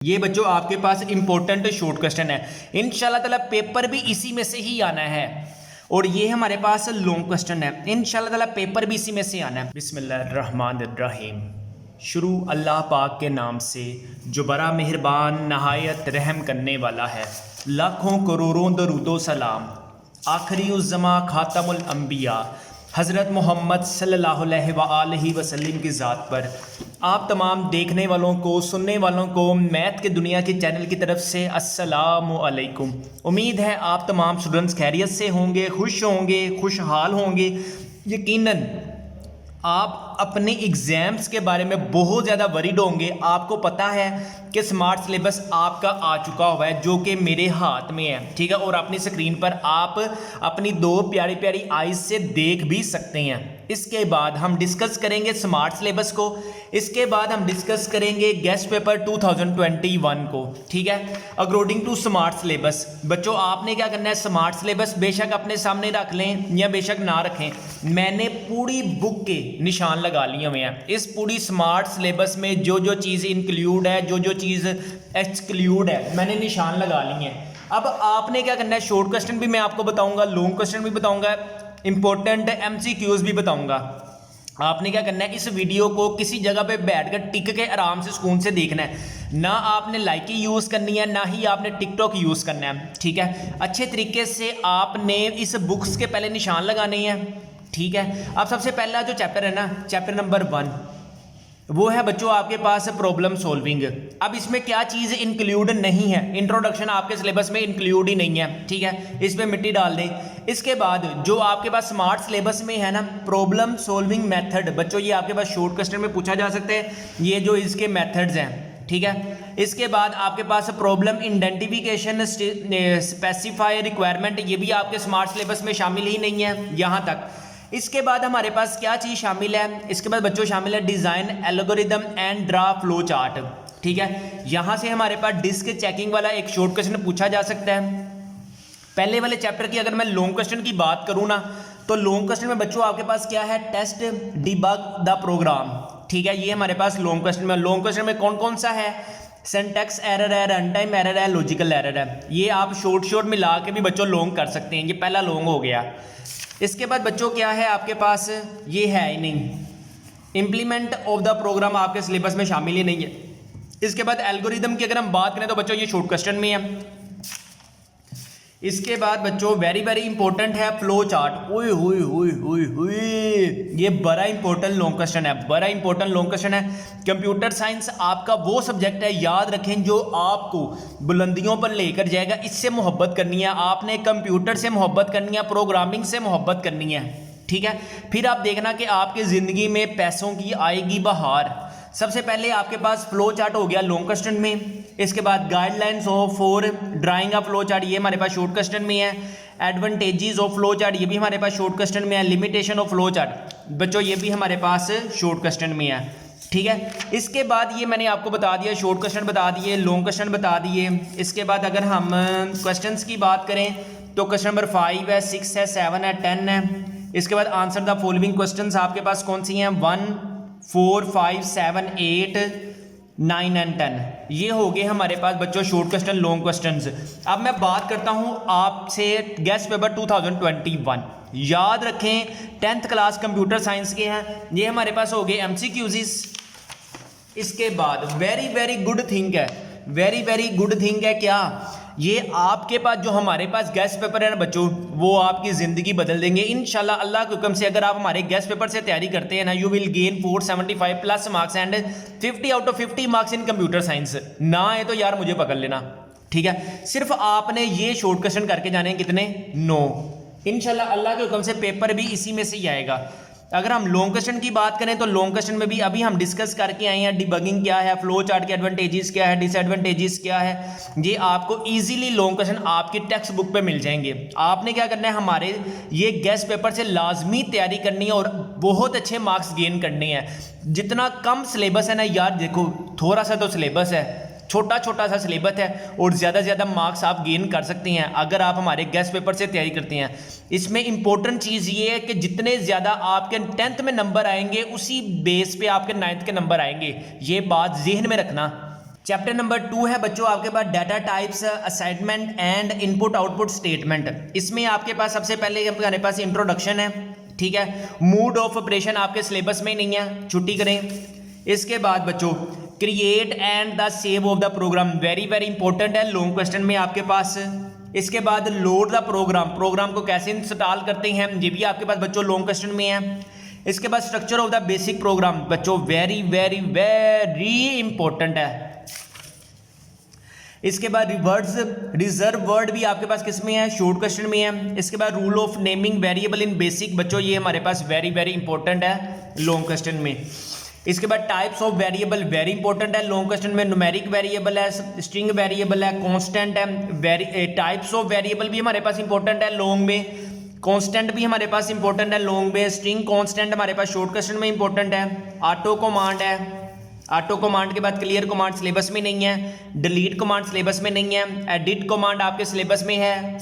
ये बच्चों आपके पास इंपॉर्टेंट शॉर्ट क्वेश्चन है। इंशाल्लाह ताला पेपर भी इसी में से ही आना है। और ये हमारे पास लॉन्ग क्वेश्चन है। इंशाल्लाह ताला पेपर भी इसी में से आना है। बिस्मिल्लाहिर्रहमानिर्रहीम। शुरू अल्लाह पाक के नाम से जो बड़ा मेहरबान नहायत रहम करने वाला है। लाखों करोड़ों दरूदो सलाम आखिरी उज़्ज़मा खातमुल अंबिया हज़रत मोहम्मद सल्लल्लाहु अलैहि वसल्लम की ज़ात पर आप तमाम देखने वालों को, सुनने वालों को मैथ के दुनिया के चैनल की तरफ से अस्सलामु अलैकुम। उम्मीद है आप तमाम स्टूडेंट्स खैरियत से होंगे, खुश होंगे, खुशहाल होंगे। यकीनन आप अपने एग्ज़ाम्स के बारे में बहुत ज़्यादा वरीड होंगे। आपको पता है कि स्मार्ट सिलेबस आपका आ चुका हुआ है जो कि मेरे हाथ में है, ठीक है। और अपनी स्क्रीन पर आप अपनी दो प्यारी प्यारी आइज़ से देख भी सकते हैं। इसके बाद हम डिस्कस करेंगे स्मार्ट सिलेबस को। इसके बाद हम डिस्कस करेंगे गेस्ट पेपर 2021 को, ठीक है, अकॉर्डिंग टू स्मार्ट सिलेबस। बच्चों आपने क्या करना है, स्मार्ट सिलेबस बेशक अपने सामने रख लें या बेशक ना रखें, मैंने पूरी बुक के निशान लगा लिए हुए हैं। इस पूरी स्मार्ट सिलेबस में जो जो चीज़ इंक्लूड है, जो जो चीज़ एक्सक्लूड है, मैंने निशान लगा ली है। अब आपने क्या करना है, शॉर्ट क्वेश्चन भी मैं आपको बताऊंगा, लॉन्ग क्वेश्चन भी बताऊंगा, इंपॉर्टेंट एमसीक्यूज भी बताऊंगा। आपने क्या करना है, इस वीडियो को किसी जगह पे बैठकर टिक के आराम से सुकून से देखना है। ना आपने लाइकी यूज़ करनी है, ना ही आपने टिकटॉक यूज़ करना है, ठीक है। अच्छे तरीके से आपने इस बुक्स के पहले निशान लगाने हैं, ठीक है। अब सबसे पहला जो चैप्टर है ना, चैप्टर नंबर 1, वो है बच्चों आपके पास प्रॉब्लम सॉल्विंग। अब इसमें क्या चीज़ इंक्लूड नहीं है, इंट्रोडक्शन आपके सिलेबस में इंक्लूड ही नहीं है, ठीक है, इस पर मिट्टी डाल दें। इसके बाद जो आपके पास स्मार्ट सिलेबस में है ना, प्रॉब्लम सॉल्विंग मेथड, बच्चों ये आपके पास शॉर्ट क्वेश्चन में पूछा जा सकता है, ये जो इसके मेथड्स हैं, ठीक है। इसके बाद आपके पास प्रॉब्लम आइडेंटिफिकेशन, स्पेसिफाई रिक्वायरमेंट, ये भी आपके स्मार्ट सिलेबस में शामिल ही नहीं है यहाँ तक। इसके बाद हमारे पास क्या चीज़ शामिल है, इसके बाद बच्चों शामिल है design algorithm and draw flow chart, ठीक है। यहाँ से हमारे पास डिस्क चेकिंग वाला एक शॉर्ट क्वेश्चन पूछा जा सकता है। पहले वाले चैप्टर की अगर मैं लॉन्ग क्वेश्चन की बात करूँ ना, तो लॉन्ग क्वेश्चन में बच्चों आपके पास क्या है, टेस्ट डिबग द प्रोग्राम, ठीक है, ये हमारे पास लॉन्ग क्वेश्चन में। लॉन्ग क्वेश्चन में कौन कौन सा है, सिंटैक्स एरर है, रन टाइम एरर है, लॉजिकल एरर है। ये आप शॉर्ट मिला के भी बच्चों लॉन्ग कर सकते हैं, ये पहला लॉन्ग हो गया। इसके बाद बच्चों क्या है आपके पास, ये है ही नहीं, इम्प्लीमेंट ऑफ द प्रोग्राम आपके सिलेबस में शामिल ही नहीं है। इसके बाद एल्गोरिदम की अगर हम बात करें तो बच्चों ये शॉर्ट क्वेश्चन में है। इसके बाद बच्चों वेरी वेरी इंपॉर्टेंट है फ्लो चार्ट। ओए हुई हुई हुई हुई, ये बड़ा इंपॉर्टेंट लॉन्ग क्वेश्चन है, बड़ा इंपॉर्टेंट लॉन्ग क्वेश्चन है। कंप्यूटर साइंस आपका वो सब्जेक्ट है, याद रखें, जो आपको बुलंदियों पर लेकर जाएगा। इससे मोहब्बत करनी है आपने, कंप्यूटर से मोहब्बत करनी है, प्रोग्रामिंग से मोहब्बत करनी है, ठीक है। फिर आप देखना कि आपकी ज़िंदगी में पैसों की आएगी बहार। सबसे पहले आपके पास फ्लो चार्ट हो गया लॉन्ग क्वेश्चन में। इसके बाद guidelines of for drawing a flow chart, ये हमारे पास शॉर्ट क्वेश्चन में है। एडवांटेजेस ऑफ फ्लो चार्ट, ये भी हमारे पास शॉर्ट क्वेश्चन में है। लिमिटेशन ऑफ फ्लो चार्ट बच्चों, ये भी हमारे पास शॉर्ट क्वेश्चन में है, ठीक है। इसके बाद ये मैंने आपको बता दिया, शॉर्ट क्वेश्चन बता दिए, लॉन्ग क्वेश्चन बता दिए। इसके बाद अगर हम क्वेश्चन की बात करें तो क्वेश्चन नंबर 5 है, 6 है, 7 है, 10 है। इसके बाद आंसर द फॉलोइंग क्वेश्चन आपके पास कौन सी हैं, 1, 4, 5, 7, 8, 9 एंड 10, ये हो गए हमारे पास बच्चों शॉर्ट क्वेश्चन, लॉन्ग क्वेश्चंस। अब मैं बात करता हूं आपसे गेस्ट पेपर 2021। याद रखें 10th क्लास कंप्यूटर साइंस के हैं, ये हमारे पास हो गए एमसीक्यूज़। इसके बाद वेरी वेरी गुड थिंग है, वेरी वेरी गुड थिंग है क्या, ये आपके पास जो हमारे पास गेस्ट पेपर है ना बच्चों, वो आपकी ज़िंदगी बदल देंगे इंशाल्लाह अल्लाह के हुक्म से। अगर आप हमारे गेस्ट पेपर से तैयारी करते हैं ना, you will gain 475 plus marks and 50 out of 50 marks in computer science. ना है तो यार मुझे पकड़ लेना, ठीक है। सिर्फ आपने ये शॉर्ट क्वेश्चन करके जाने हैं, कितने, 9। इंशाल्लाह अल्लाह के हुक्म से पेपर भी इसी में से ही आएगा। अगर हम लॉन्ग क्वेश्चन की बात करें तो लॉन्ग क्वेश्चन में भी अभी हम डिस्कस करके आए हैं, डिबगिंग क्या है, फ्लो चार्ट के एडवांटेजेस क्या है, डिसएडवांटेजेस क्या है, ये आपको इजीली लॉन्ग क्वेश्चन आपकी टेक्स्ट बुक पे मिल जाएंगे। आपने क्या करना है, हमारे ये गेस्ट पेपर से लाजमी तैयारी करनी है और बहुत अच्छे मार्क्स गेन करने हैं। जितना कम सिलेबस है ना यार, देखो थोड़ा सा तो सिलेबस है, छोटा छोटा सा सिलेबस है, और ज़्यादा से ज़्यादा मार्क्स आप गेन कर सकते हैं अगर आप हमारे गेस्ट पेपर से तैयारी करते हैं। इसमें इंपॉर्टेंट चीज़ ये है कि जितने ज़्यादा आपके 10th में नंबर आएंगे, उसी बेस पे आपके 9th के नंबर आएंगे, ये बात जहन में रखना। चैप्टर नंबर 2 है बच्चों आपके पास data types, assignment and input output statement. इसमें आपके पास सबसे पहले हमारे पास इंट्रोडक्शन है, ठीक है। मोड ऑफ ऑपरेशन आपके सिलेबस में नहीं है, छुट्टी करें। इसके बाद बच्चों create and the save of the program, very very important है, लॉन्ग क्वेश्चन में आपके पास। इसके बाद लोड द प्रोग्राम, प्रोग्राम को कैसे इंस्टॉल करते हैं, ये भी आपके पास बच्चों लॉन्ग क्वेश्चन में है। इसके बाद structure of the basic programme बच्चों वेरी वेरी वेरी इंपॉर्टेंट है। इसके बाद रिजर्व वर्ड भी आपके पास किस में है, शॉर्ट क्वेश्चन में है। इसके बाद rule of naming variable in basic बच्चों ये हमारे पास वेरी वेरी इंपॉर्टेंट है लॉन्ग क्वेश्चन में। इसके बाद types of variable very important है लॉन्ग क्वेश्चन में, न्यूमेरिक वेरिएबल है, स्ट्रिंग वेरिएबल है, कांस्टेंट है। टाइप्स ऑफ वेरिएबल भी हमारे पास इंपॉर्टेंट है लॉन्ग में, कांस्टेंट भी हमारे पास इंपॉर्टेंट है लॉन्ग में, स्ट्रिंग कांस्टेंट हमारे पास शॉर्ट क्वेश्चन में इंपॉर्टेंट है। ऑटो कमांड है, ऑटो कमांड के बाद क्लियर कमांड सिलेबस में नहीं है, डिलीट कमांड सिलेबस में नहीं है, एडिट कमांड आपके सिलेबस में है।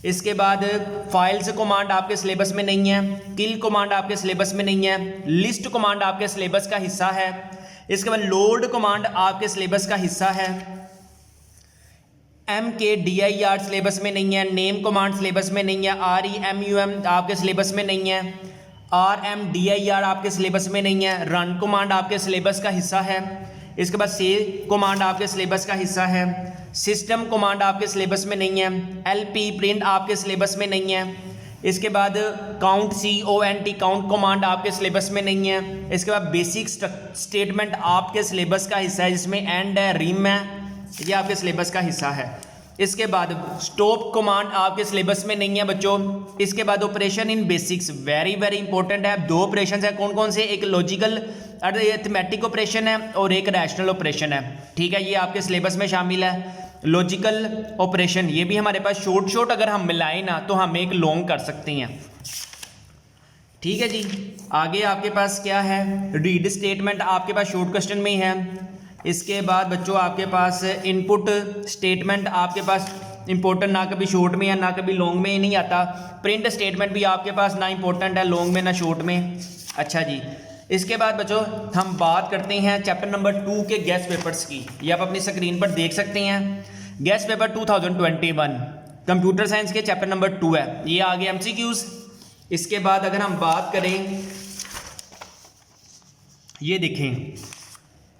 इसके बाद फाइल्स कमांड आपके सिलेबस में नहीं है, किल कमांड आपके सिलेबस में नहीं है, लिस्ट कमांड आपके सिलेबस का हिस्सा है। इसके बाद लोड कमांड आपके सिलेबस का हिस्सा है। MKDIR सिलेबस में नहीं है, नेम कमांड सिलेबस में नहीं है, REMUM आपके सिलेबस में नहीं है, RMDIR आपके सिलेबस में नहीं है, रन कमांड आपके सिलेबस का हिस्सा है। इसके बाद सेव कमांड आपके सिलेबस का हिस्सा है, सिस्टम कमांड आपके सिलेबस में नहीं है, LP प्रिंट आपके सिलेबस में नहीं है। इसके बाद काउंट COUNT काउंट कमांड आपके सिलेबस में नहीं है। इसके बाद बेसिक स्टेटमेंट आपके सिलेबस का हिस्सा है जिसमें एंड है, रिम है, ये आपके सिलेबस का हिस्सा है। इसके बाद स्टॉप कमांड आपके सिलेबस में नहीं है बच्चों। इसके बाद operation in basics very very important है, दो ऑपरेशन है, कौन कौन से, एक लॉजिकल अरिथमेटिक ऑपरेशन है और एक रैशनल ऑपरेशन है, ठीक है, ये आपके सिलेबस में शामिल है। लॉजिकल ऑपरेशन ये भी हमारे पास शॉर्ट अगर हम मिलाएं ना तो हम एक लॉन्ग कर सकते हैं, ठीक है जी। आगे आपके पास क्या है, रीड स्टेटमेंट आपके पास शॉर्ट क्वेश्चन में ही है। इसके बाद बच्चों आपके पास इनपुट स्टेटमेंट आपके पास इंपॉर्टेंट, ना कभी शॉर्ट में है ना कभी लॉन्ग में ही नहीं आता। प्रिंट स्टेटमेंट भी आपके पास ना इंपॉर्टेंट है लॉन्ग में ना शॉर्ट में। अच्छा जी, इसके बाद बच्चों हम बात करते हैं चैप्टर नंबर 2 के गेस्ट पेपर्स की। ये आप अपनी स्क्रीन पर देख सकते हैं, गेस्ट पेपर 2021 कंप्यूटर साइंस के चैप्टर नंबर 2 है, ये आगे MCQs। इसके बाद अगर हम बात करें, ये देखें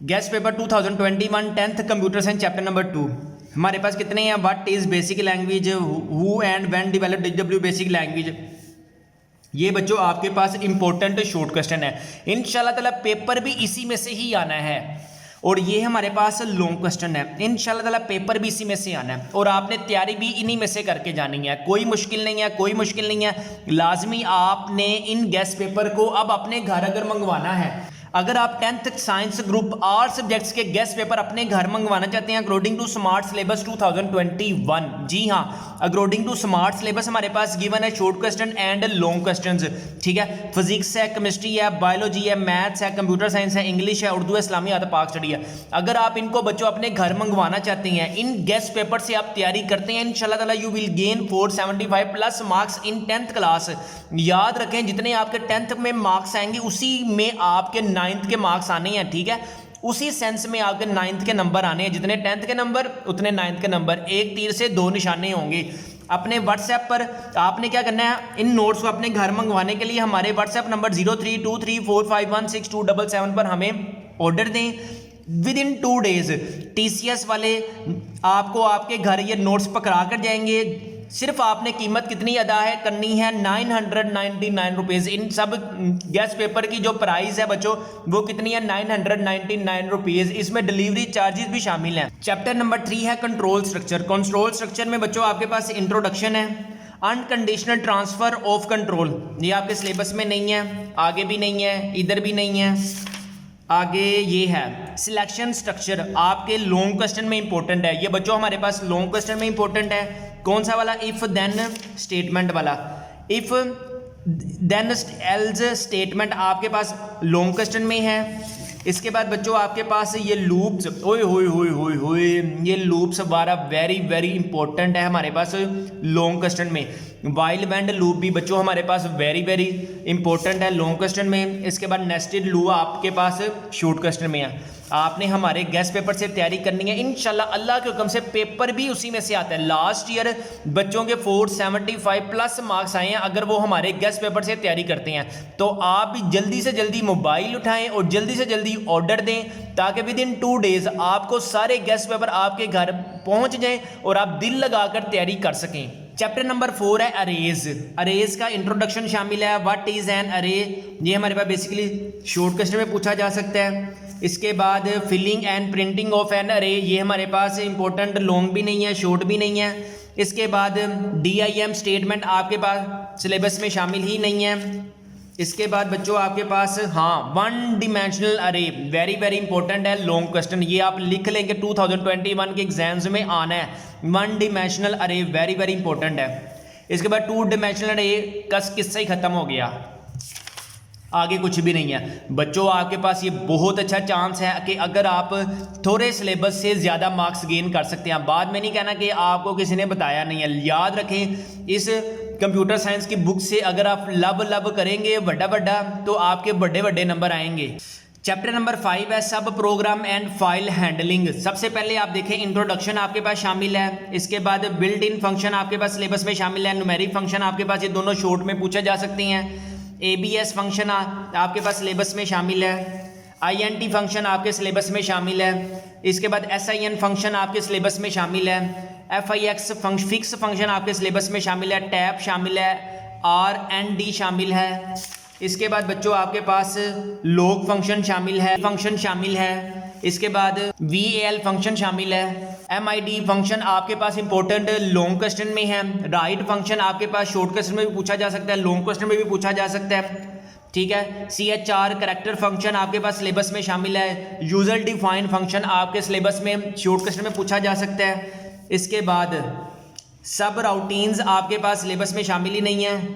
guest paper 2021 10th computer science chapter number 2 हमारे पास कितने हैं, what is basic language, who and when developed DW basic language. ये बच्चों आपके पास इंपॉर्टेंट शॉर्ट क्वेश्चन है, इंशाल्लाह ताला पेपर भी इसी में से ही आना है। और ये हमारे पास लॉन्ग क्वेश्चन है, इंशाल्लाह ताला पेपर भी इसी में से आना है और आपने तैयारी भी इन्हीं में से करके जानी है। कोई मुश्किल नहीं है, कोई मुश्किल नहीं है। लाजमी आपने इन गेस्ट पेपर को अब अपने घर अगर मंगवाना है, अगर आप 10th साइंस ग्रुप आल सब्जेक्ट्स के गेस्ट पेपर अपने घर मंगवाना चाहते हैं अकॉर्डिंग टू स्मार्ट सिलेबस 2021, जी हाँ, अकॉर्डिंग टू स्मार्ट सिलेबस हमारे पास गिवन है short question and long questions, ठीक है। फिजिक्स है, केमिस्ट्री है, बायोलॉजी है, मैथ्स है, कंप्यूटर साइंस है, इंग्लिश है, उर्दू, इस्लामी आदत, पाक स्टडी है। अगर आप इनको बच्चों अपने घर मंगवाना चाहते हैं, इन गेस्ट पेपर से आप तैयारी करते हैं, इंशाल्लाह ताला you will gain 475 plus marks in 10th class. याद रखें जितने आपके 10th में मार्क्स आएंगे उसी में आपके 9th के मार्क्स आने हैं, ठीक है। उसी सेंस में आपके 9th के नंबर आने हैं, जितने 10th के नंबर उतने 9th के नंबर, एक तीर से दो निशाने होंगे। अपने व्हाट्सएप पर आपने क्या करना है, इन नोट्स को अपने घर मंगवाने के लिए हमारे व्हाट्सएप नंबर 0323451677 पर हमें ऑर्डर दें। विद इन 2 days TCS वाले आपको आपके घर ये नोट्स पकड़ा कर जाएंगे। सिर्फ आपने कीमत कितनी अदा है करनी है, 999 रुपीज़। इन सब गेस्ट पेपर की जो प्राइस है बच्चों वो कितनी है, 999 रुपीज़। इसमें डिलीवरी चार्जेस भी शामिल हैं। चैप्टर नंबर 3 है कंट्रोल स्ट्रक्चर। कंट्रोल स्ट्रक्चर में बच्चों आपके पास इंट्रोडक्शन है, अनकंडीशनल ट्रांसफर ऑफ कंट्रोल, ये आपके सिलेबस में नहीं है, आगे भी नहीं है, इधर भी नहीं है। आगे ये है सिलेक्शन स्ट्रक्चर, आपके लॉन्ग क्वेश्चन में इंपॉर्टेंट है। ये बच्चों हमारे पास लॉन्ग क्वेश्चन में इंपॉर्टेंट है। कौन सा वाला, इफ देन स्टेटमेंट वाला। इफ देन एल्स स्टेटमेंट आपके पास लॉन्ग क्वेश्चन में है। इसके बाद बच्चों आपके पास ये लूप्स, ओए ये लूप्स हमारा वेरी वेरी इंपॉर्टेंट है हमारे पास लॉन्ग क्वेश्चन में। वाइल वेंड लूप भी बच्चों हमारे पास वेरी वेरी इंपॉर्टेंट है लॉन्ग क्वेश्चन में। इसके बाद नेस्टेड लूप आपके पास शॉर्ट क्वेश्चन में है। आपने हमारे गेस्ट पेपर से तैयारी करनी है। इंशाल्लाह अल्लाह के हुक्म से पेपर भी उसी में से आता है। लास्ट ईयर बच्चों के 475 प्लस मार्क्स आए हैं अगर वो हमारे गेस्ट पेपर से तैयारी करते हैं। तो आप भी जल्दी से जल्दी मोबाइल उठाएं और जल्दी से जल्दी ऑर्डर दें ताकि विद इन 2 डेज़ आपको सारे गेस्ट पेपर आपके घर पहुंच जाएं और आप दिल लगाकर तैयारी कर सकें। चैप्टर नंबर 4 है अरेज। अरेज का इंट्रोडक्शन शामिल है। व्हाट इज एन अरे, ये हमारे पास बेसिकली शॉर्ट क्वेश्चन में पूछा जा सकता है। इसके बाद filling and printing of an array, ये हमारे पास इंपॉर्टेंट, लॉन्ग भी नहीं है शॉर्ट भी नहीं है। इसके बाद DIM स्टेटमेंट आपके पास सिलेबस में शामिल ही नहीं है। इसके बाद बच्चों आपके पास 1 डिमेंशनल अरे, वेरी वेरी इंपॉर्टेंट है, लॉन्ग क्वेश्चन, ये आप लिख लेंगे 2021 के एग्जाम्स में आना है। 1 डिमेंशनल अरे वेरी वेरी इंपॉर्टेंट है। इसके बाद 2 डिमेंशनल अरे का किस्सा ही खत्म हो गया, आगे कुछ भी नहीं है। बच्चों आपके पास ये बहुत अच्छा चांस है कि अगर आप थोड़े सिलेबस से ज़्यादा मार्क्स गेन कर सकते हैं। बाद में नहीं कहना कि आपको किसी ने बताया नहीं है। याद रखें, इस कंप्यूटर साइंस की बुक से अगर आप लब करेंगे बड़ा बड़ा तो आपके बड़े बड़े नंबर आएंगे। चैप्टर नंबर 5 है सब प्रोग्राम एंड फाइल हैंडलिंग। सबसे पहले आप देखें इंट्रोडक्शन आपके पास शामिल है। इसके बाद बिल्ट इन फंक्शन आपके पास सिलेबस में शामिल है। न्यूमेरिक फंक्शन आपके पास ये दोनों शॉर्ट में पूछे जा सकते हैं। ABS फंक्शन आपके पास सिलेबस में शामिल है। INT फंक्शन आपके सिलेबस में शामिल है। इसके बाद SIN फंक्शन आपके सिलेबस में शामिल है। FIX फिक्स फंक्शन आपके सिलेबस में शामिल है। टैप शामिल है। RND शामिल है। इसके बाद बच्चों आपके पास लॉग फंक्शन शामिल है। इसके बाद VAL फंक्शन शामिल है। MID फंक्शन आपके पास इंपॉर्टेंट लॉन्ग क्वेश्चन में है। राइट फंक्शन आपके पास शॉर्ट क्वेश्चन में भी पूछा जा सकता है, लॉन्ग क्वेश्चन में भी पूछा जा सकता है। ठीक है। CHR करेक्टर फंक्शन आपके पास सिलेबस में शामिल है। यूजर डिफाइन फंक्शन आपके सिलेबस में शॉर्ट क्वेश्चन में पूछा जा सकता है। इसके बाद सब राउटीन्स आपके पास सिलेबस में शामिल ही नहीं है।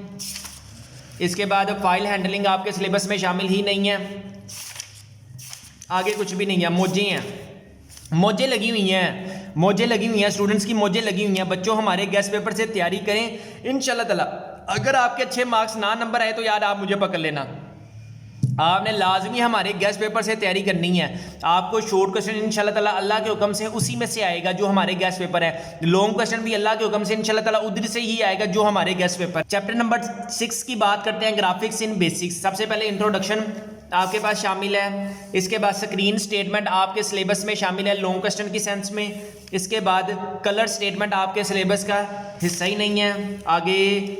इसके बाद फाइल हैंडलिंग आपके सिलेबस में शामिल ही नहीं है। आगे कुछ भी नहीं है। मोजे लगी हुई हैं स्टूडेंट्स की, मोजे लगी हुई हैं। बच्चों हमारे गेस्ट पेपर से तैयारी करें इंशाल्लाह ताला। अगर आपके अच्छे मार्क्स ना नंबर आए तो यार आप मुझे पकड़ लेना। आपने लाजमी हमारे गेस्ट पेपर से तैयारी करनी है। आपको शॉर्ट क्वेश्चन इंशाल्लाह ताला अल्लाह के हुक्म से उसी में से आएगा जो हमारे गेस्ट पेपर है। लॉन्ग क्वेश्चन भी अल्लाह के हुक्म से इंशाल्लाह ताला उधर से ही आएगा जो हमारे गेस्ट पेपर। चैप्टर नंबर 6 की बात करते हैं, ग्राफिक्स इन बेसिक्स। सबसे पहले इंट्रोडक्शन आपके पास शामिल है। इसके बाद स्क्रीन स्टेटमेंट आपके सिलेबस में शामिल है लॉन्ग क्वेश्चन की सेंस में। इसके बाद कलर स्टेटमेंट आपके सिलेबस का हिस्सा ही नहीं है। आगे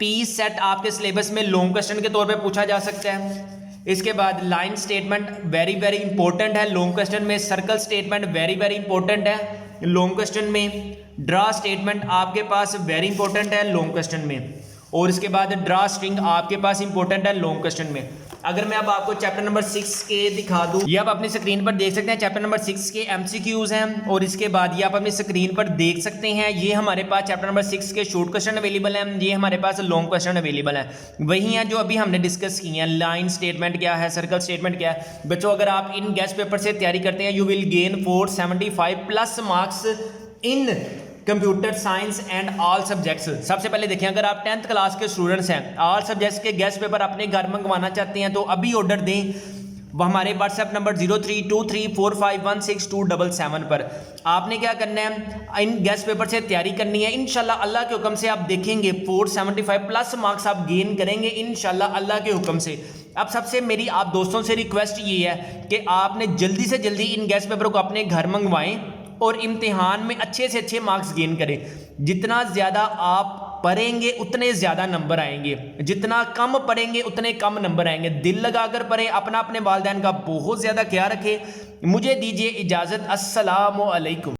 P सेट आपके सिलेबस में लॉन्ग क्वेश्चन के तौर पे पूछा जा सकता है। इसके बाद line statement very very important है लॉन्ग क्वेश्चन में। Circle statement very very important है लॉन्ग क्वेश्चन में। ड्रा स्टेटमेंट आपके पास वेरी इंपॉर्टेंट है लॉन्ग क्वेश्चन में। और इसके बाद ड्रा स्ट्रिंग आपके पास इंपॉर्टेंट है लॉन्ग क्वेश्चन में। अगर मैं अब आपको चैप्टर नंबर 6 के दिखा दूं, ये आप अपनी स्क्रीन पर देख सकते हैं। चैप्टर नंबर 6 के MCQs हैं और इसके बाद ये आप अपनी स्क्रीन पर देख सकते हैं। ये हमारे पास चैप्टर नंबर 6 के शॉर्ट क्वेश्चन अवेलेबल हैं, ये हमारे पास लॉन्ग क्वेश्चन अवेलेबल हैं। वही हैं जो अभी हमने डिस्कस की हैं। लाइन स्टेटमेंट क्या है, सर्कल स्टेटमेंट क्या है। बच्चों अगर आप इन गेस्ट पेपर से तैयारी करते हैं, you will gain 475 plus marks in computer science and all subjects. सबसे पहले देखें, अगर आप 10th क्लास के स्टूडेंट्स हैं, ऑल सब्जेक्ट्स के गेस्ट पेपर अपने घर मंगवाना चाहते हैं तो अभी ऑर्डर दें। वो हमारे व्हाट्सएप नंबर 0323451677 पर। आपने क्या करना है, इन गेस्ट पेपर से तैयारी करनी है। इंशाल्लाह अल्लाह के हुक्म से आप देखेंगे 475 प्लस मार्क्स आप गेन करेंगे इंशाल्लाह अल्लाह के हुक्म से। अब सबसे मेरी आप दोस्तों से रिक्वेस्ट ये है कि आपने जल्दी से जल्दी इन गेस्ट पेपर को अपने घर मंगवाएं और इम्तिहान में अच्छे से अच्छे मार्क्स गेन करें। जितना ज़्यादा आप पढ़ेंगे उतने ज़्यादा नंबर आएंगे, जितना कम पढ़ेंगे उतने कम नंबर आएंगे। दिल लगाकर पढ़ें, अपना अपने वालिदैन का बहुत ज़्यादा ख्याल रखें। मुझे दीजिए इजाज़त। अस्सलामु अलैकुम।